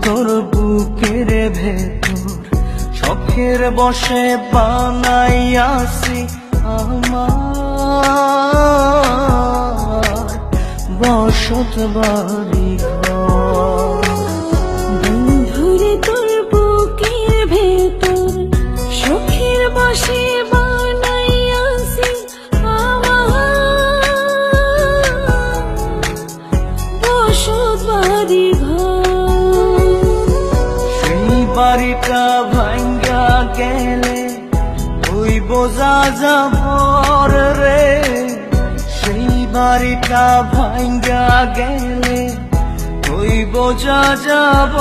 তোর বুকের ভেতর শখের বসে বানাইয়াছি আমার বসত বাড়ি ঘর। বন্ধুরে তোর বুকের ভেতর শখের বসে বানাইয়াছি আমার বসত বাড়ি ঘর। সেই বাড়িটা ভাঙ্গা গেলে ওই বোঝা যাবর রে, সেই বাড়িটা ভাঙ্গা গেলে ওই বোঝা যাব।